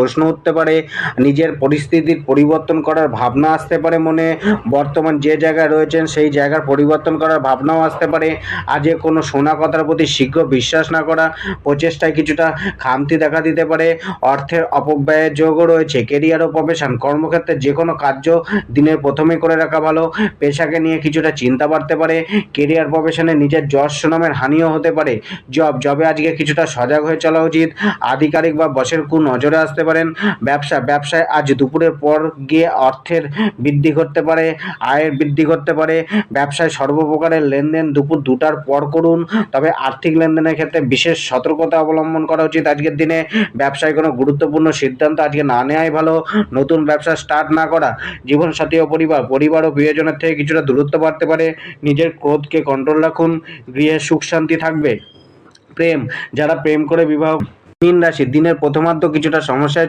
প্রশ্ন উঠতে পারে, নিজের পরিস্থিতির পরিবর্তন করার ভাবনা আসতে পারে মনে, বর্তমান যে জায়গায় রয়েছেন সেই জায়গার পরিবর্তন করার ভাবনাও আসতে পারে। আজকে কোনো শোনা কথার প্রতি শীঘ্র বিশ্বাস না করা, প্রচেষ্টায় কিছুটা খামতি দেখা দিতে পারে। অর্থের অপব্যয়ের যোগও রয়েছে। কেরিয়ার ও প্রফেশন, কর্মক্ষেত্রে যে কোনো কার্য দিনের প্রথমে করে রাখা ভালো। পেশাকে নিয়ে কিছুটা চিন্তা বাড়তে পারে। কেরিয়ার প্রফেশনে নিজের যশ সুনামের হানিও হতে পারে। জবে আজকে কিছুটা সজাগ হয়ে চলা উচিত। আধিকারিক বা বসের নজরে আসতে পারেন। ব্যবসায় আজ দুপুরের পর গিয়ে অর্থের বৃদ্ধি ঘটতে পারে, আয়ের বৃদ্ধি ঘটতে পারে। ব্যবসায় সর্বপ্রকারের লেনদেন দুপুর 2টার পর করুন, তবে আর্থিক লেনদেনের ক্ষেত্রে বিশেষ সতর্কতা অবলম্বন করা উচিত। আজকের দিনে ব্যবসায় কোনো গুরুত্বপূর্ণ সিদ্ধান্ত আজকে না নেওয়াই ভালো। নতুন ব্যবসা স্টার্ট না করা। জীবনসাথী ও পরিবার ও প্রিয়জনের থেকে কিছুটা দূরত্ব বাড়তে পারে। নিজের ক্রোধকে কন্ট্রোল রাখুন, গৃহে সুখ শান্তি থাকবে। প্রেম, যারা প্রেম করে বিবাহ, মীন রাশি দিনের প্রথমার্ধ কিছুটা সমস্যায়